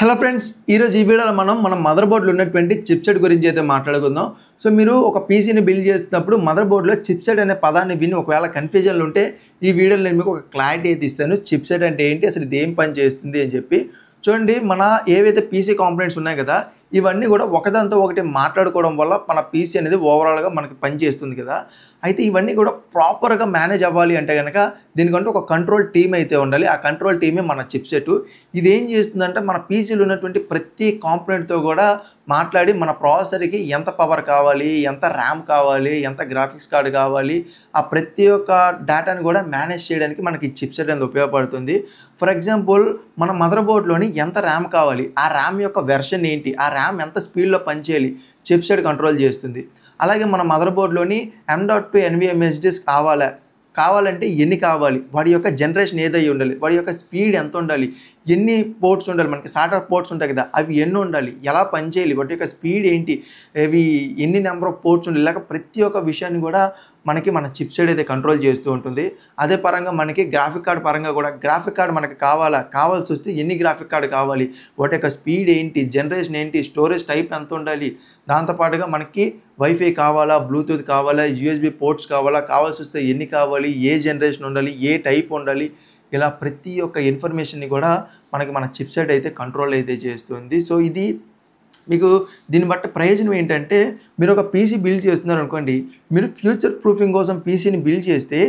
Hello friends, ఈరోజు ఈ వీడియోలో మన మదర్ బోర్డ్లో ఉన్నటువంటి చిప్సెట్ గురించి అయితే మాట్లాడుకుందాం. సో మీరు ఒక పీసీని బిల్డ్ చేస్తున్నప్పుడు మదర్ బోర్డ్లో చిప్సెట్ అనే పదాన్ని విని ఒకవేళ కన్ఫ్యూజన్లు ఉంటే ఈ వీడియోలో నేను మీకు ఒక క్లారిటీ అయితే ఇస్తాను. చిప్సెట్ అంటే ఏంటి, అసలు ఇది ఏం పని చేస్తుంది అని చెప్పి. చూడండి, మన ఏవైతే పీసీ కాంపోనెంట్స్ ఉన్నాయి కదా, ఇవన్నీ కూడా ఒకదాంతో ఒకటి మాట్లాడుకోవడం వల్ల మన పీసీ అనేది ఓవరాల్గా మనకి పనిచేస్తుంది కదా. అయితే ఇవన్నీ కూడా ప్రాపర్గా మేనేజ్ అవ్వాలి అంటే కనుక దీనికంటే ఒక కంట్రోల్ టీమ్ అయితే ఉండాలి. ఆ కంట్రోల్ టీమే మన చిప్సెట్. ఇది ఏం చేస్తుందంటే మన పీసీలో ఉన్నటువంటి ప్రతి కాంపోనెంట్తో కూడా మాట్లాడి మన ప్రాసెసర్కి ఎంత పవర్ కావాలి, ఎంత ర్యామ్ కావాలి, ఎంత గ్రాఫిక్స్ కార్డు కావాలి, ఆ ప్రతి ఒక్క డేటాని కూడా మేనేజ్ చేయడానికి మనకి ఈ చిప్సెట్ అనేది ఉపయోగపడుతుంది. ఫర్ ఎగ్జాంపుల్, మన మదర్ బోర్డ్లోని ఎంత ర్యామ్ కావాలి, ఆ ర్యామ్ యొక్క వెర్షన్ ఏంటి, ఆ ర్యామ్ ఎంత స్పీడ్లో పనిచేయాలి, చిప్సెట్ కంట్రోల్ చేస్తుంది. అలాగే మన మదర్ బోర్డ్లోని M.2 NVMe కావాలంటే ఎన్ని కావాలి, వాడి యొక్క జనరేషన్ ఏదై ఉండాలి, వాడి యొక్క స్పీడ్ ఎంత ఉండాలి, ఎన్ని పోర్ట్స్ ఉండాలి, మనకి సార్టర్ పోర్ట్స్ ఉంటాయి కదా, అవి ఎన్ని ఉండాలి, ఎలా పనిచేయాలి, వాటి యొక్క స్పీడ్ ఏంటి, అవి ఎన్ని నెంబర్ ఆఫ్ పోర్ట్స్ ఉండాలి, ఇలాగ ప్రతి ఒక్క విషయాన్ని కూడా మన చిప్సెట్ అయితే కంట్రోల్ చేస్తూ ఉంటుంది. అదే పరంగా మనకి గ్రాఫిక్ కార్డ్ పరంగా కూడా గ్రాఫిక్ కార్డ్ మనకి కావాల్సి వస్తే ఎన్ని గ్రాఫిక్ కార్డు కావాలి, వాటి యొక్క స్పీడ్ ఏంటి, జనరేషన్ ఏంటి, స్టోరేజ్ టైప్ ఎంత ఉండాలి, దాంతోపాటుగా మనకి వైఫై కావాలా, బ్లూటూత్ కావాలా, USB పోర్ట్స్ కావాల్సి వస్తే ఎన్ని కావాలి, ఏ జనరేషన్ ఉండాలి, ఏ టైప్ ఉండాలి, ఇలా ప్రతి ఒక్క ఇన్ఫర్మేషన్ని కూడా మన చిప్సెట్ అయితే కంట్రోల్ అయితే చేస్తుంది. సో ఇది మీకు దీన్ని బట్టి ప్రయోజనం ఏంటంటే, మీరు ఒక పీసీ బిల్డ్ చేస్తున్నారు అనుకోండి, మీరు ఫ్యూచర్ ప్రూఫింగ్ కోసం పీసీని బిల్డ్ చేస్తే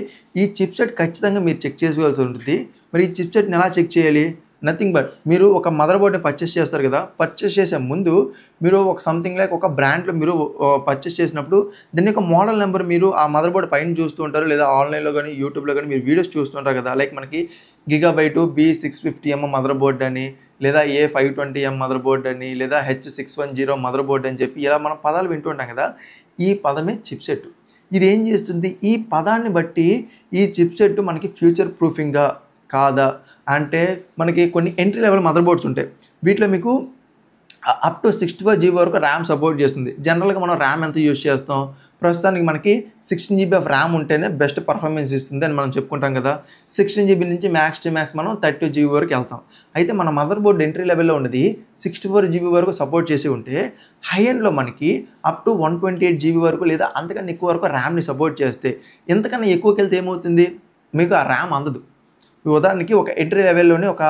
ఈ చిప్సెట్ ఖచ్చితంగా మీరు చెక్ చేసుకోవాల్సి ఉంటుంది. మరి ఈ చిప్సెట్ని ఎలా చెక్ చేయాలి? నథింగ్ బట్, మీరు ఒక మదర్ బోర్డ్ని పర్చేస్ చేస్తారు కదా, పర్చేస్ చేసే ముందు మీరు ఒక సంథింగ్ లైక్ ఒక బ్రాండ్లో మీరు పర్చేస్ చేసినప్పుడు దీని యొక్క మోడల్ నెంబర్ మీరు ఆ మదర్ బోర్డ్ పైన చూస్తూ ఉంటారు, లేదా ఆన్లైన్లో కానీ యూట్యూబ్లో కానీ మీరు వీడియోస్ చూస్తుంటారు కదా. లైక్ మనకి గిగాబైట్ B650M మదర్ బోర్డ్ అని, లేదా A520M మదర్ బోర్డ్ అని, లేదా H610 మదర్ బోర్డ్ అని చెప్పి ఇలా మనం పదాలు వింటూ ఉంటాం కదా. ఈ పదమే చిప్సెట్. ఇది ఏం చేస్తుంది, ఈ పదాన్ని బట్టి ఈ చిప్సెట్ మనకి ఫ్యూచర్ ప్రూఫింగ్గా కాదా అంటే, మనకి కొన్ని ఎంట్రీ లెవెల్ మదర్ బోర్డ్స్ ఉంటాయి. వీటిలో మీకు అప్ టు 64 GB వరకు ర్యామ్ సపోర్ట్ చేస్తుంది. జనరల్గా మనం ర్యామ్ ఎంత యూజ్ చేస్తాం, ప్రస్తుతానికి మనకి 16 GB ఆఫ్ ర్యామ్ ఉంటేనే బెస్ట్ పర్ఫార్మెన్స్ ఇస్తుంది అని మనం చెప్పుకుంటాం కదా. 16 GB నుంచి మ్యాక్స్ టు మ్యాక్స్ మనం 32 GB వరకు వెళ్తాం. అయితే మన మదర్ బోర్డ్ ఎంట్రీ లెవెల్లో ఉన్నది 64 GB వరకు సపోర్ట్ చేసి ఉంటే, హై ఎండ్లో మనకి అప్ టు 128 GB వరకు లేదా అంతకన్నా ఎక్కువ వరకు ర్యామ్ని సపోర్ట్ చేస్తే, ఎంతకన్నా ఎక్కువకి వెళ్తే ఏమవుతుంది, మీకు ఆ ర్యామ్ అందదు. ఉదాహరణకి ఒక ఎంట్రీ లెవెల్లోనే ఒక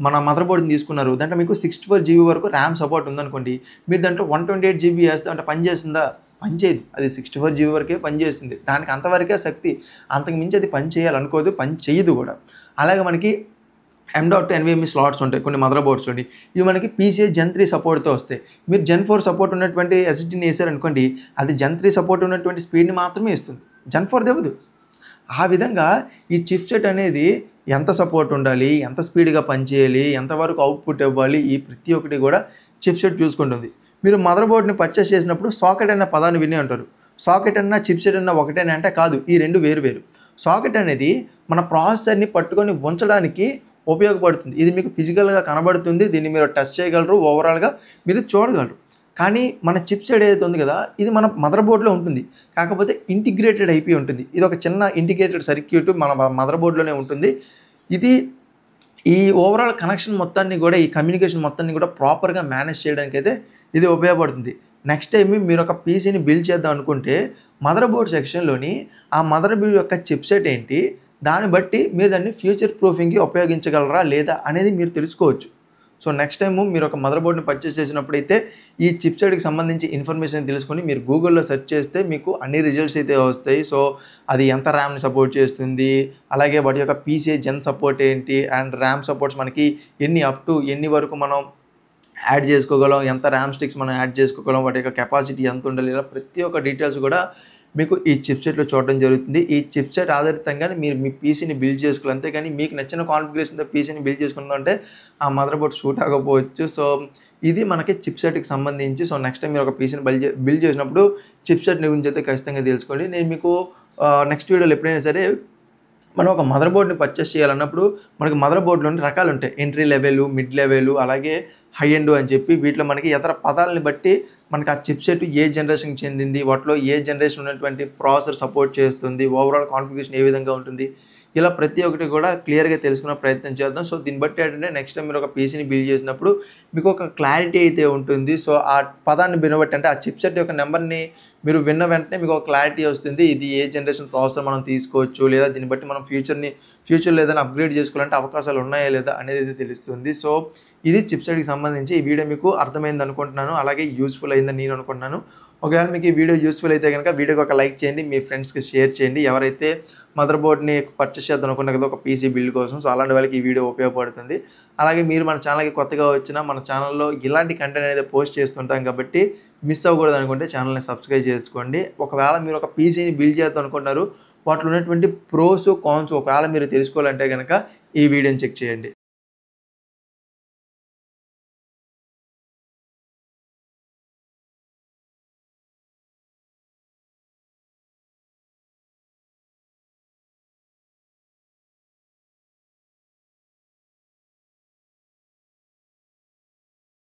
మన మదర్ బోర్డ్ని తీసుకున్నారు, దాంట్లో మీకు 64 GB వరకు ర్యామ్ సపోర్ట్ ఉందనుకోండి, మీరు దాంట్లో 128 GB వేస్తే అంటే పని చేస్తుందా? పనిచేయదు. అది 64 GB వరకే పనిచేస్తుంది. దానికి అంతవరకే శక్తి, అంతకు మించి అది పని చేయాలనుకోదు, పని చేయదు కూడా. అలాగే మనకి M.2 NVMe స్లాట్స్ ఉంటాయి కొన్ని మదర్ బోర్డ్స్ ఉండి, ఇవి మనకి PCIe Gen 3 సపోర్ట్తో వస్తాయి. మీరు Gen 4 సపోర్ట్ ఉన్నటువంటి SSDని వేసారనుకోండి, అది Gen 3 సపోర్ట్ ఉన్నటువంటి స్పీడ్ని మాత్రమే ఇస్తుంది, Gen 4 ఇవ్వదు. ఆ విధంగా ఈ చిప్సెట్ అనేది ఎంత సపోర్ట్ ఉండాలి, ఎంత స్పీడ్గా పనిచేయాలి, ఎంతవరకు అవుట్పుట్ ఇవ్వాలి, ఈ ప్రతి ఒక్కటి కూడా చిప్సెట్ చూసుకుంటుంది. మీరు మదర్ బోర్డ్ని పర్చేస్ చేసినప్పుడు సాకెట్ అన్న పదాన్ని విని ఉంటారు. సాకెట్ అన్న చిప్సెట్ అన్న ఒకటేనా అంటే కాదు, ఈ రెండు వేరు. సాకెట్ అనేది మన ప్రాసెసర్ని పట్టుకొని ఉంచడానికి ఉపయోగపడుతుంది. ఇది మీకు ఫిజికల్గా కనబడుతుంది, దీన్ని మీరు టచ్ చేయగలరు, ఓవరాల్గా మీరు చూడగలరు. కానీ మన చిప్సెట్ ఏదైతే ఉంది కదా, ఇది మన మదర్ బోర్డ్లో ఉంటుంది, కాకపోతే ఇంటిగ్రేటెడ్ అయిపోయి ఉంటుంది. ఇది ఒక చిన్న ఇంటిగ్రేటెడ్ సర్క్యూట్ మన మదర్ బోర్డ్లోనే ఉంటుంది. ఇది ఈ ఓవరాల్ కనెక్షన్ మొత్తాన్ని కూడా, ఈ కమ్యూనికేషన్ మొత్తాన్ని కూడా ప్రాపర్గా మేనేజ్ చేయడానికి అయితే ఇది ఉపయోగపడుతుంది. నెక్స్ట్ టైం మీరు ఒక పీసీని బిల్డ్ చేద్దాం అనుకుంటే, మదర్ బోర్డ్ సెక్షన్లోని ఆ మదర్ బోర్డ్ యొక్క చిప్సెట్ ఏంటి, దాన్ని బట్టి మీరు దాన్ని ఫ్యూచర్ ప్రూఫింగ్కి ఉపయోగించగలరా లేదా అనేది మీరు తెలుసుకోవచ్చు. సో నెక్స్ట్ టైము మీరు ఒక మదర్ బోర్డ్ని పర్చేస్ చేసినప్పుడైతే ఈ చిప్సెట్కి సంబంధించి ఇన్ఫర్మేషన్ తెలుసుకొని మీరు గూగుల్లో సెర్చ్ చేస్తే మీకు అన్ని రిజల్ట్స్ అయితే వస్తాయి. సో అది ఎంత ర్యామ్ని సపోర్ట్ చేస్తుంది, అలాగే వాటి యొక్క PCIe Gen సపోర్ట్ ఏంటి, అండ్ ర్యామ్ సపోర్ట్స్ మనకి అప్ టు ఎన్ని వరకు మనం యాడ్ చేసుకోగలం, ఎంత ర్యామ్ స్టిక్స్ మనం యాడ్ చేసుకోగలం, వాటి యొక్క కెపాసిటీ ఎంత ఉండాలి, ఇలా ప్రతి ఒక్క డీటెయిల్స్ కూడా మీకు ఈ చిప్సెట్లో చూడడం జరుగుతుంది. ఈ చిప్సెట్ ఆధారితంగానే మీరు మీ పీసీని బిల్డ్ చేసుకోవాలి. అంతేగాని మీకు నచ్చిన కాన్ఫిగరేషన్తో పీసీని బిల్డ్ చేసుకుంటే ఆ మదర్ బోర్డ్ సూట్ అవ్వకపోవచ్చు. సో ఇది మనకి చిప్సెట్కి సంబంధించి. సో నెక్స్ట్ టైం మీరు ఒక పీసీని బిల్డ్ చేసినప్పుడు చిప్సెట్ గురించి అయితే ఖచ్చితంగా తెలుసుకోండి. నేను మీకు నెక్స్ట్ వీడియోలో ఎప్పుడైనా సరే మనం ఒక మదర్ బోర్డ్ని పర్చేస్ చేయాలన్నప్పుడు మనకి మదర్ బోర్డ్లోని రకాలు ఉంటాయి, ఎంట్రీ లెవెల్, మిడ్ లెవెల్, అలాగే హై ఎండ్ అని చెప్పి. వీటిలో మనకి ఇతర పదాలని బట్టి మనకి ఆ చిప్సెట్ ఏ జనరేషన్కి చెందింది, వాటిలో ఏ జనరేషన్ ఉన్నటువంటి ప్రాసెసర్ సపోర్ట్ చేస్తుంది, ఓవరాల్ కాన్ఫిగరేషన్ ఏ విధంగా ఉంటుంది, ఇలా ప్రతి ఒక్కటి కూడా క్లియర్గా తెలుసుకునే ప్రయత్నం చేద్దాం. సో దీన్ని బట్టి ఏంటంటే నెక్స్ట్ టైం మీరు ఒక పీసీని బిల్డ్ చేసినప్పుడు మీకు ఒక క్లారిటీ అయితే ఉంటుంది. సో ఆ పదాన్ని వినబట్టి అంటే ఆ చిప్సెట్ యొక్క నెంబర్ని మీరు విన్న వెంటనే మీకు ఒక క్లారిటీ వస్తుంది. ఇది ఏ జనరేషన్ ప్రాసెసర్ మనం తీసుకోవచ్చు, లేదా దీన్ని బట్టి మనం ఫ్యూచర్లో ఏదైనా అప్గ్రేడ్ చేసుకోవాలంటే అవకాశాలు ఉన్నాయా లేదా అనేది అయితే తెలుస్తుంది. సో ఇది చిప్సెట్కి సంబంధించి ఈ వీడియో మీకు అర్థమైంది అనుకుంటున్నాను, అలాగే యూస్ఫుల్ అయిందని నేను అనుకుంటున్నాను. ఒకవేళ మీకు ఈ వీడియో యూస్ఫుల్ అయితే కనుక వీడియోకి ఒక లైక్ చేయండి, మీ ఫ్రెండ్స్కి షేర్ చేయండి. ఎవరైతే మదర్ బోర్డ్ని పర్చేస్ చేద్దాం అనుకున్నారు కదా ఒక పీసీ బిల్డ్ కోసం, సో అలాంటి వాళ్ళకి ఈ వీడియో ఉపయోగపడుతుంది. అలాగే మీరు మన ఛానల్కి కొత్తగా వచ్చినా మన ఛానల్లో ఇలాంటి కంటెంట్ అనేది పోస్ట్ చేస్తుంటాం కాబట్టి మిస్ అవ్వకూడదు అనుకుంటే ఛానల్ని సబ్స్క్రైబ్ చేసుకోండి. ఒకవేళ మీరు ఒక పీసీని బిల్డ్ చేద్దాం అనుకుంటున్నారు, వాటిలో ఉన్నటువంటి ప్రోస్ కాన్స్ ఒకవేళ మీరు తెలుసుకోవాలంటే కనుక ఈ వీడియోని చెక్ చేయండి.